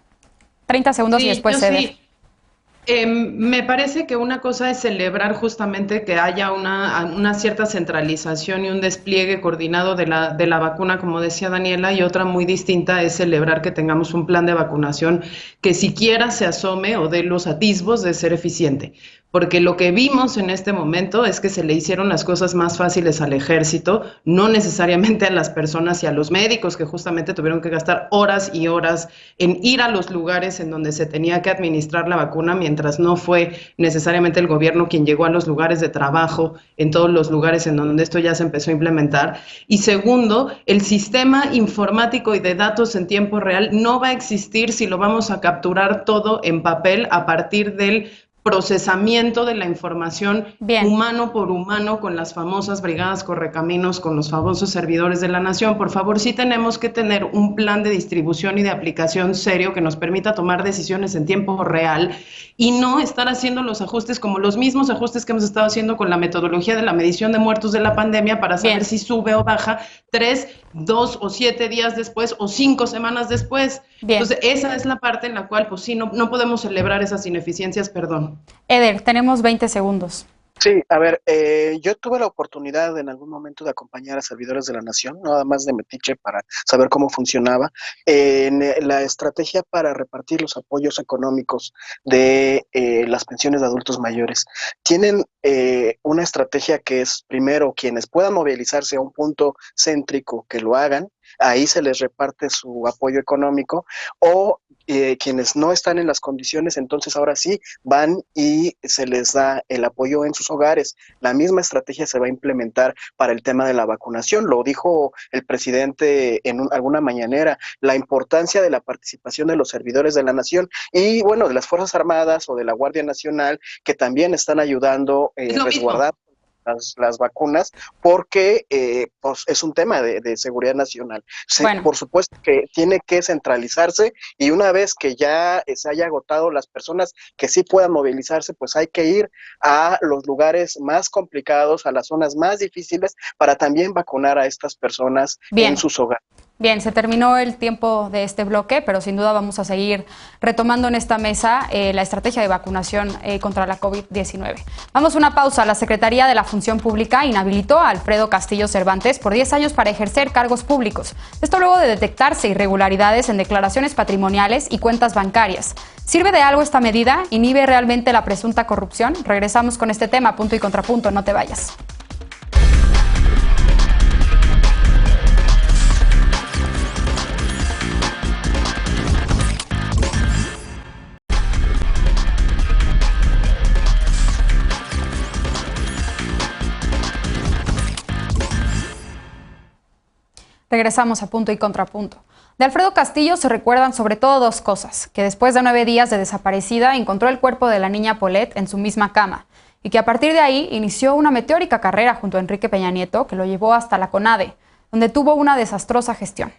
30 segundos y después Ceder. Sí. Me parece que una cosa es celebrar justamente que haya una cierta centralización y un despliegue coordinado de la vacuna, como decía Daniela, y otra muy distinta es celebrar que tengamos un plan de vacunación que siquiera se asome o dé los atisbos de ser eficiente. Porque lo que vimos en este momento es que se le hicieron las cosas más fáciles al ejército, no necesariamente a las personas y a los médicos, que justamente tuvieron que gastar horas y horas en ir a los lugares en donde se tenía que administrar la vacuna, mientras no fue necesariamente el gobierno quien llegó a los lugares de trabajo, en todos los lugares en donde esto ya se empezó a implementar. Y segundo, el sistema informático y de datos en tiempo real no va a existir si lo vamos a capturar todo en papel a partir del procesamiento de la información humano por humano con las famosas brigadas correcaminos, con los famosos servidores de la nación. Por favor, sí tenemos que tener un plan de distribución y de aplicación serio que nos permita tomar decisiones en tiempo real y no estar haciendo los ajustes como los mismos ajustes que hemos estado haciendo con la metodología de la medición de muertos de la pandemia para saber si sube o baja 3, 2 o 7 días después o 5 semanas después. Entonces, esa es la parte en la cual, pues sí, no podemos celebrar esas ineficiencias, perdón. Eder, tenemos 20 segundos. Sí, a ver, yo tuve la oportunidad en algún momento de acompañar a servidores de la nación, nada más de metiche para saber cómo funcionaba, en la estrategia para repartir los apoyos económicos de las pensiones de adultos mayores. Tienen una estrategia que es, primero, quienes puedan movilizarse a un punto céntrico que lo hagan, ahí se les reparte su apoyo económico, o quienes no están en las condiciones, entonces ahora sí van y se les da el apoyo en sus hogares. La misma estrategia se va a implementar para el tema de la vacunación. Lo dijo el presidente en alguna mañanera, la importancia de la participación de los servidores de la nación y, bueno, de las Fuerzas Armadas o de la Guardia Nacional, que también están ayudando a resguardar las vacunas, porque pues es un tema de seguridad nacional. Bueno. Por supuesto que tiene que centralizarse, y una vez que ya se haya agotado las personas que sí puedan movilizarse, pues hay que ir a los lugares más complicados, a las zonas más difíciles, para también vacunar a estas personas en sus hogares. Bien, se terminó el tiempo de este bloque, pero sin duda vamos a seguir retomando en esta mesa la estrategia de vacunación contra la COVID-19. Vamos a una pausa. La Secretaría de la Función Pública inhabilitó a Alfredo Castillo Cervantes por 10 años para ejercer cargos públicos. Esto luego de detectarse irregularidades en declaraciones patrimoniales y cuentas bancarias. ¿Sirve de algo esta medida? ¿Inhibe realmente la presunta corrupción? Regresamos con este tema, punto y contrapunto. No te vayas. Regresamos a punto y contrapunto. De Alfredo Castillo se recuerdan sobre todo dos cosas: que después de 9 días de desaparecida encontró el cuerpo de la niña Paulette en su misma cama, y que a partir de ahí inició una meteórica carrera junto a Enrique Peña Nieto que lo llevó hasta la CONADE, donde tuvo una desastrosa gestión.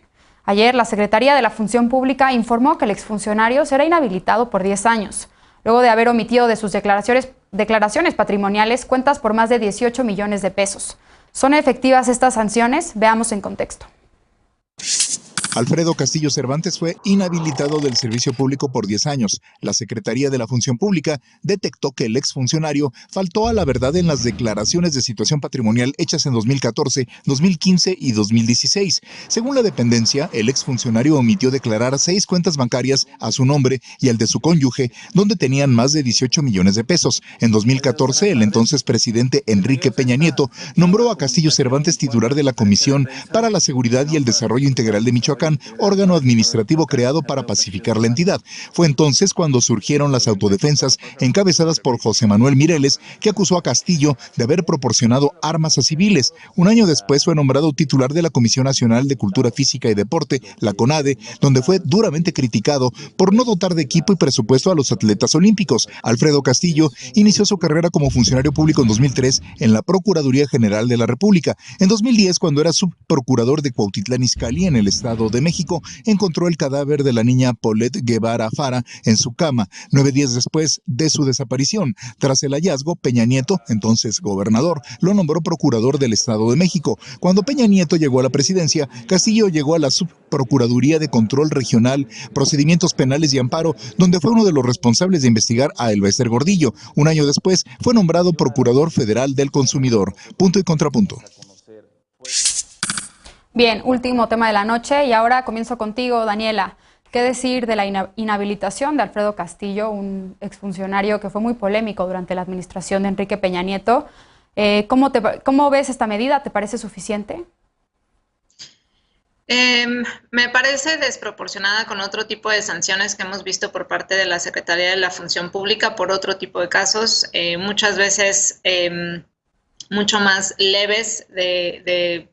Ayer la Secretaría de la Función Pública informó que el exfuncionario será inhabilitado por 10 años, luego de haber omitido de sus declaraciones patrimoniales cuentas por más de 18 millones de pesos. ¿Son efectivas estas sanciones? Veamos en contexto. Alfredo Castillo Cervantes fue inhabilitado del servicio público por 10 años. La Secretaría de la Función Pública detectó que el exfuncionario faltó a la verdad en las declaraciones de situación patrimonial hechas en 2014, 2015 y 2016. Según la dependencia, el exfuncionario omitió declarar 6 cuentas bancarias a su nombre y al de su cónyuge, donde tenían más de 18 millones de pesos. En 2014, el entonces presidente Enrique Peña Nieto nombró a Castillo Cervantes titular de la Comisión para la Seguridad y el Desarrollo Integral de Michoacán, órgano administrativo creado para pacificar la entidad. Fue entonces cuando surgieron las autodefensas encabezadas por José Manuel Mireles, que acusó a Castillo de haber proporcionado armas a civiles. Un año después fue nombrado titular de la Comisión Nacional de Cultura Física y Deporte, la CONADE, donde fue duramente criticado por no dotar de equipo y presupuesto a los atletas olímpicos. Alfredo Castillo inició su carrera como funcionario público en 2003 en la Procuraduría General de la República. En 2010, cuando era subprocurador de Cuautitlán Izcalli en el Estado de México, encontró el cadáver de la niña Paulette Guevara Fara en su cama, 9 días después de su desaparición. Tras el hallazgo, Peña Nieto, entonces gobernador, lo nombró procurador del Estado de México. Cuando Peña Nieto llegó a la presidencia, Castillo llegó a la Subprocuraduría de Control Regional, Procedimientos Penales y Amparo, donde fue uno de los responsables de investigar a Elbester Gordillo. Un año después, fue nombrado Procurador Federal del Consumidor. Punto y contrapunto. Bien, último tema de la noche y ahora comienzo contigo, Daniela. ¿Qué decir de la inhabilitación de Alfredo Castillo, un exfuncionario que fue muy polémico durante la administración de Enrique Peña Nieto? ¿Cómo ves esta medida? ¿Te parece suficiente? Me parece desproporcionada con otro tipo de sanciones que hemos visto por parte de la Secretaría de la Función Pública por otro tipo de casos, muchas veces mucho más leves de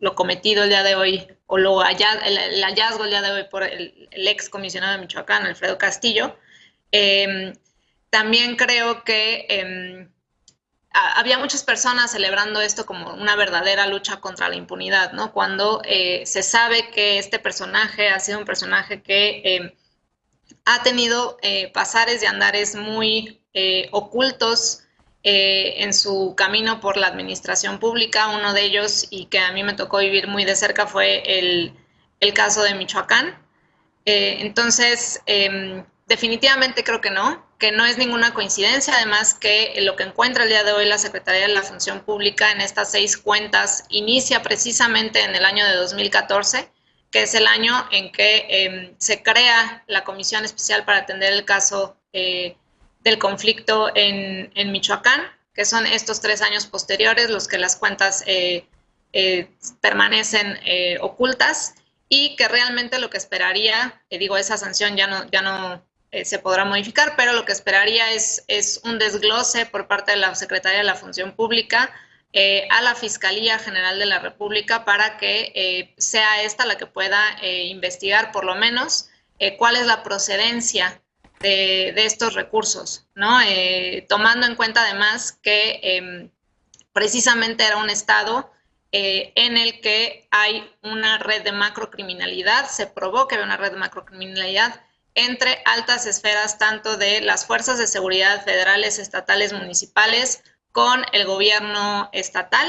lo cometido el día de hoy, o el hallazgo el día de hoy por el ex comisionado de Michoacán, Alfredo Castillo. También creo que había muchas personas celebrando esto como una verdadera lucha contra la impunidad, ¿no? Cuando se sabe que este personaje ha sido un personaje que ha tenido pasares y andares muy ocultos en su camino por la administración pública. Uno de ellos, y que a mí me tocó vivir muy de cerca, fue el caso de Michoacán. Entonces, definitivamente creo que no es ninguna coincidencia, además que lo que encuentra el día de hoy la Secretaría de la Función Pública en estas 6 cuentas inicia precisamente en el año de 2014, que es el año en que se crea la Comisión Especial para atender el caso del conflicto en Michoacán, que son estos 3 años posteriores los que las cuentas permanecen ocultas. y que realmente lo que esperaría, esa sanción ya no se podrá modificar, pero lo que esperaría es un desglose por parte de la Secretaría de la Función Pública a la Fiscalía General de la República para que sea esta la que pueda investigar por lo menos cuál es la procedencia de estos recursos, ¿no? Tomando en cuenta además que precisamente era un estado en el que hay una red de macrocriminalidad, se probó que había una red de macrocriminalidad entre altas esferas tanto de las fuerzas de seguridad federales, estatales, municipales, con el gobierno estatal.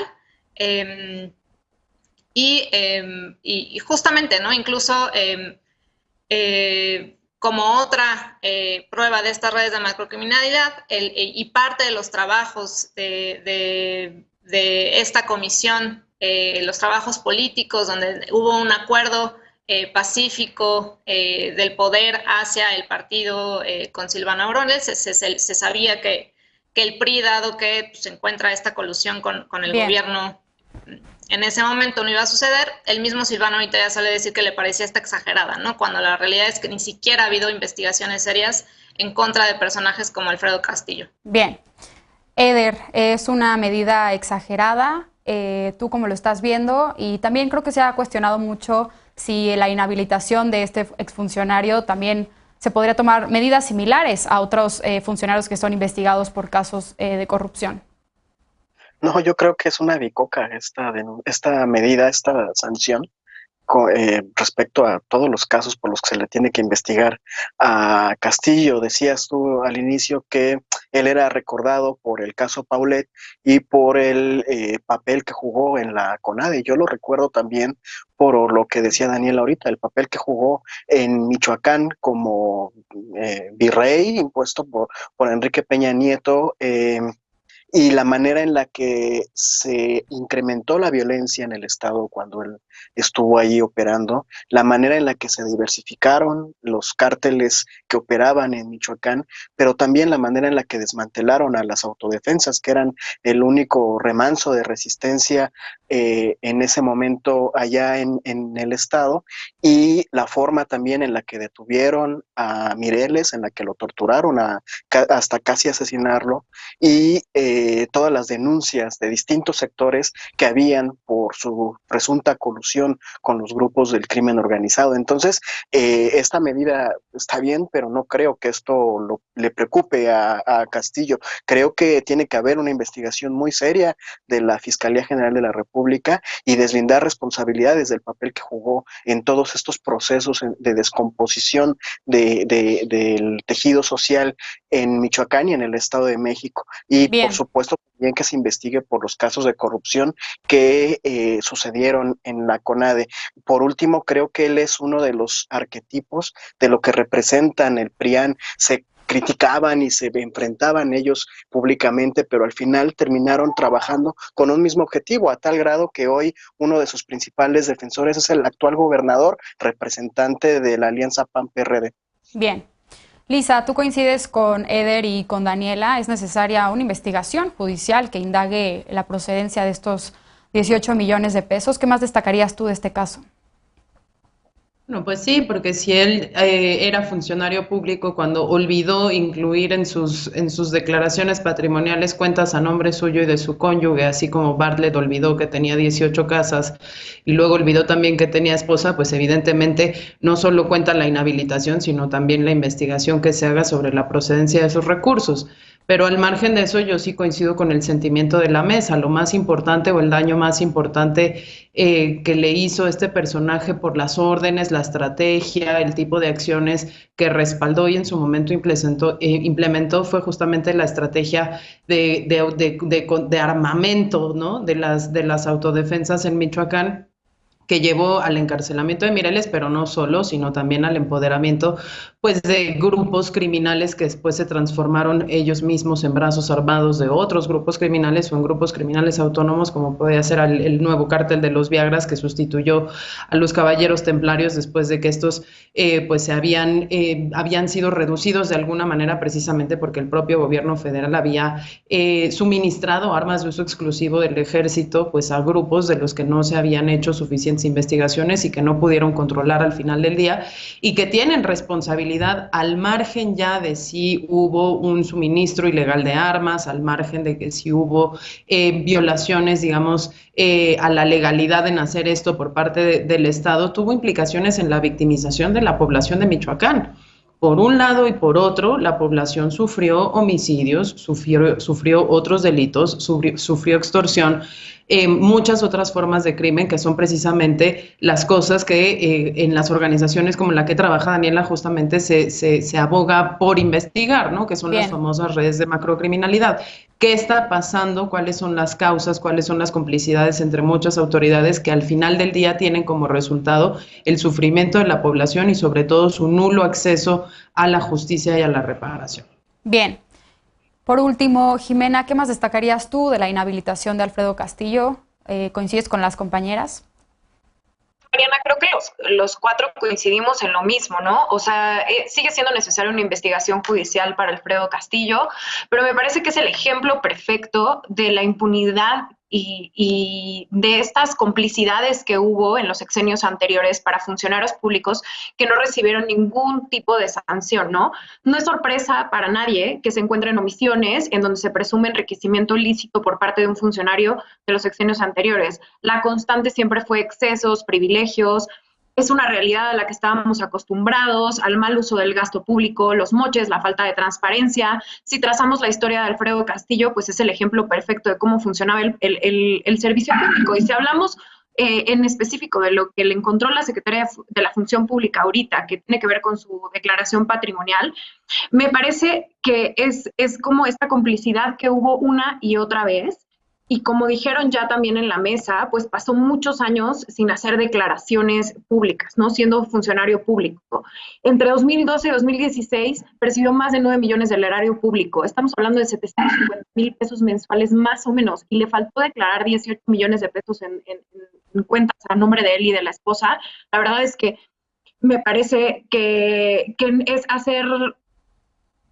Y justamente, ¿no? Incluso como otra prueba de estas redes de macrocriminalidad, y parte de los trabajos de esta comisión, los trabajos políticos, donde hubo un acuerdo pacífico del poder hacia el partido con Silvano Aureoles, se sabía que el PRI, dado que se encuentra esta colusión con el gobierno, en ese momento no iba a suceder. El mismo Silvano ahorita ya sale a decir que le parecía esta exagerada, ¿no? Cuando la realidad es que ni siquiera ha habido investigaciones serias en contra de personajes como Alfredo Castillo. Bien. Eder, es una medida exagerada, ¿tú cómo lo estás viendo? Y también creo que se ha cuestionado mucho si la inhabilitación de este exfuncionario también se podría tomar medidas similares a otros funcionarios que son investigados por casos de corrupción. No, yo creo que es una bicoca esta medida, esta sanción, respecto a todos los casos por los que se le tiene que investigar a Castillo. Decías tú al inicio que él era recordado por el caso Paulet y por el papel que jugó en la CONADE. Yo lo recuerdo también por lo que decía Daniel ahorita, el papel que jugó en Michoacán como virrey impuesto por Enrique Peña Nieto, y la manera en la que se incrementó la violencia en el estado cuando él estuvo ahí operando, la manera en la que se diversificaron los cárteles que operaban en Michoacán, pero también la manera en la que desmantelaron a las autodefensas, que eran el único remanso de resistencia en ese momento allá en el estado, y la forma también en la que detuvieron a Mireles, en la que lo torturaron hasta casi asesinarlo, y todas las denuncias de distintos sectores que habían por su presunta colusión con los grupos del crimen organizado. Entonces, esta medida está bien, pero no creo que esto le preocupe a Castillo. Creo que tiene que haber una investigación muy seria de la Fiscalía General de la República y deslindar responsabilidades del papel que jugó en todos estos procesos de descomposición del tejido social en Michoacán y en el Estado de México. Y bien, por supuesto también que se investigue por los casos de corrupción que sucedieron en la CONADE. Por último, creo que él es uno de los arquetipos de lo que representan el PRIAN. Se criticaban y se enfrentaban ellos públicamente, pero al final terminaron trabajando con un mismo objetivo, a tal grado que hoy uno de sus principales defensores es el actual gobernador, representante de la alianza PAN-PRD. Bien. Lisa, ¿tú coincides con Eder y con Daniela? ¿Es necesaria una investigación judicial que indague la procedencia de estos 18 millones de pesos? ¿Qué más destacarías tú de este caso? Bueno, pues sí, porque si él era funcionario público cuando olvidó incluir en sus declaraciones patrimoniales cuentas a nombre suyo y de su cónyuge, así como Bartlett olvidó que tenía 18 casas y luego olvidó también que tenía esposa, pues evidentemente no solo cuenta la inhabilitación, sino también la investigación que se haga sobre la procedencia de esos recursos. Pero al margen de eso, yo sí coincido con el sentimiento de la mesa. Lo más importante o el daño más importante que le hizo este personaje por las órdenes, la estrategia, el tipo de acciones que respaldó y en su momento implementó fue justamente la estrategia de armamento, ¿no? de las autodefensas en Michoacán, que llevó al encarcelamiento de Mireles, pero no solo, sino también al empoderamiento pues de grupos criminales que después se transformaron ellos mismos en brazos armados de otros grupos criminales o en grupos criminales autónomos, como podía ser el nuevo cártel de los Viagras, que sustituyó a los Caballeros Templarios después de que estos pues se habían sido reducidos de alguna manera, precisamente porque el propio gobierno federal había suministrado armas de uso exclusivo del ejército pues a grupos de los que no se habían hecho suficientes investigaciones y que no pudieron controlar al final del día, y que tienen responsabilidad al margen ya de si hubo un suministro ilegal de armas, al margen de que si hubo violaciones, digamos, a la legalidad en hacer esto por parte del Estado, tuvo implicaciones en la victimización de la población de Michoacán. Por un lado y por otro, la población sufrió homicidios, sufrió otros delitos, sufrió extorsión, muchas otras formas de crimen, que son precisamente las cosas que en las organizaciones como la que trabaja Daniela justamente se aboga por investigar, ¿no? Que son las famosas redes de macrocriminalidad. ¿Qué está pasando? ¿Cuáles son las causas? ¿Cuáles son las complicidades entre muchas autoridades que al final del día tienen como resultado el sufrimiento de la población y sobre todo su nulo acceso a la justicia y a la reparación? Bien. Por último, Jimena, ¿qué más destacarías tú de la inhabilitación de Alfredo Castillo? ¿Coincides con las compañeras? Mariana, creo que los cuatro coincidimos en lo mismo, ¿no? O sea, sigue siendo necesaria una investigación judicial para Alfredo Castillo, pero me parece que es el ejemplo perfecto de la impunidad y de estas complicidades que hubo en los sexenios anteriores para funcionarios públicos que no recibieron ningún tipo de sanción, ¿no? No es sorpresa para nadie que se encuentren omisiones en donde se presume enriquecimiento ilícito por parte de un funcionario de los sexenios anteriores. La constante siempre fue excesos, privilegios. Es una realidad a la que estábamos acostumbrados, al mal uso del gasto público, los moches, la falta de transparencia. Si trazamos la historia de Alfredo Castillo, pues es el ejemplo perfecto de cómo funcionaba el servicio público. Y si hablamos en específico de lo que le encontró la Secretaría de la Función Pública ahorita, que tiene que ver con su declaración patrimonial, me parece que es como esta complicidad que hubo una y otra vez. Y como dijeron ya también en la mesa, pues pasó muchos años sin hacer declaraciones públicas, ¿no? Siendo funcionario público. Entre 2012 y 2016 percibió más de 9 millones del erario público. Estamos hablando de 750,000 pesos mensuales más o menos. Y le faltó declarar 18 millones de pesos en cuentas a nombre de él y de la esposa. La verdad es que me parece que es hacer...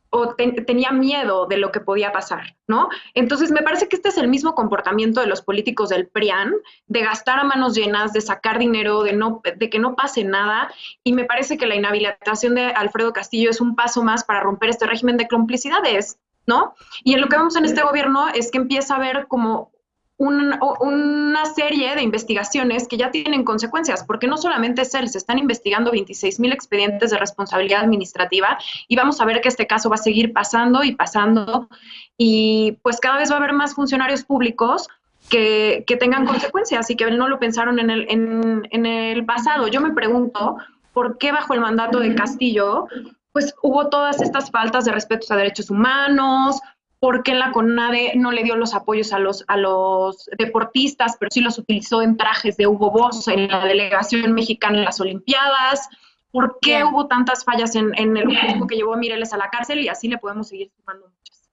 o tenía miedo de lo que podía pasar, ¿no? Entonces me parece que este es el mismo comportamiento de los políticos del PRIAN, de gastar a manos llenas, de sacar dinero, de que no pase nada, y me parece que la inhabilitación de Alfredo Castillo es un paso más para romper este régimen de complicidades, ¿no? Y en lo que vemos en este gobierno es que empieza a haber como una serie de investigaciones que ya tienen consecuencias, porque no solamente es él, se están investigando 26,000 expedientes de responsabilidad administrativa y vamos a ver que este caso va a seguir pasando y pasando y pues cada vez va a haber más funcionarios públicos que tengan consecuencias y que no lo pensaron en el pasado. Yo me pregunto por qué bajo el mandato de Castillo pues hubo todas estas faltas de respeto a derechos humanos, por qué la CONADE no le dio los apoyos a los deportistas, pero sí los utilizó en trajes de Hugo Boss en la delegación mexicana en las Olimpiadas, por qué hubo tantas fallas en el organismo que llevó a Mireles a la cárcel, y así le podemos seguir sumando muchas.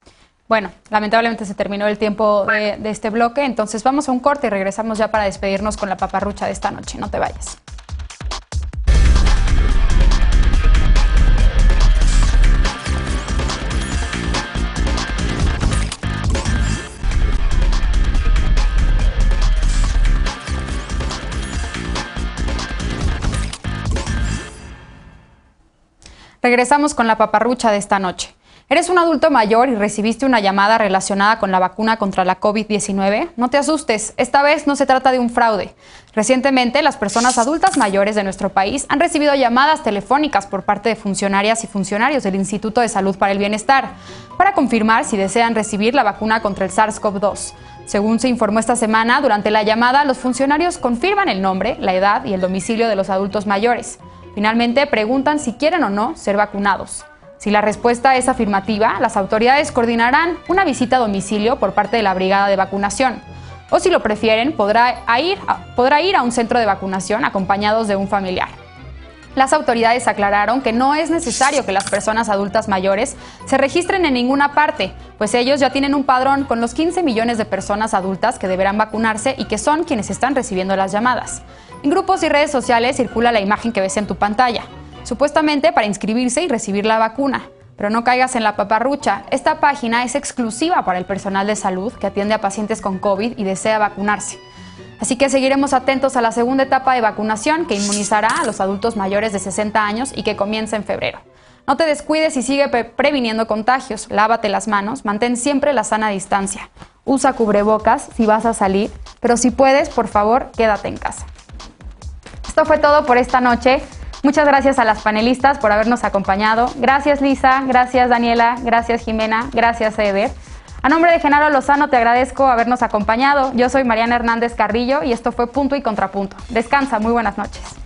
Bueno, lamentablemente se terminó el tiempo de este bloque, entonces vamos a un corte y regresamos ya para despedirnos con la paparrucha de esta noche. No te vayas. Regresamos con la paparrucha de esta noche. ¿Eres un adulto mayor y recibiste una llamada relacionada con la vacuna contra la COVID-19? No te asustes, esta vez no se trata de un fraude. Recientemente, las personas adultas mayores de nuestro país han recibido llamadas telefónicas por parte de funcionarias y funcionarios del Instituto de Salud para el Bienestar para confirmar si desean recibir la vacuna contra el SARS-CoV-2. Según se informó esta semana, durante la llamada, los funcionarios confirman el nombre, la edad y el domicilio de los adultos mayores. Finalmente, preguntan si quieren o no ser vacunados. Si la respuesta es afirmativa, las autoridades coordinarán una visita a domicilio por parte de la brigada de vacunación. O si lo prefieren, podrá ir a un centro de vacunación acompañados de un familiar. Las autoridades aclararon que no es necesario que las personas adultas mayores se registren en ninguna parte, pues ellos ya tienen un padrón con los 15 millones de personas adultas que deberán vacunarse y que son quienes están recibiendo las llamadas. En grupos y redes sociales circula la imagen que ves en tu pantalla, supuestamente para inscribirse y recibir la vacuna. Pero no caigas en la paparrucha. Esta página es exclusiva para el personal de salud que atiende a pacientes con COVID y desea vacunarse. Así que seguiremos atentos a la segunda etapa de vacunación que inmunizará a los adultos mayores de 60 años y que comienza en febrero. No te descuides y sigue previniendo contagios. Lávate las manos, mantén siempre la sana distancia. Usa cubrebocas si vas a salir, pero si puedes, por favor, quédate en casa. Esto fue todo por esta noche. Muchas gracias a las panelistas por habernos acompañado. Gracias Lisa, gracias Daniela, gracias Jimena, gracias Eder. A nombre de Genaro Lozano te agradezco habernos acompañado. Yo soy Mariana Hernández Carrillo y esto fue Punto y Contrapunto. Descansa, muy buenas noches.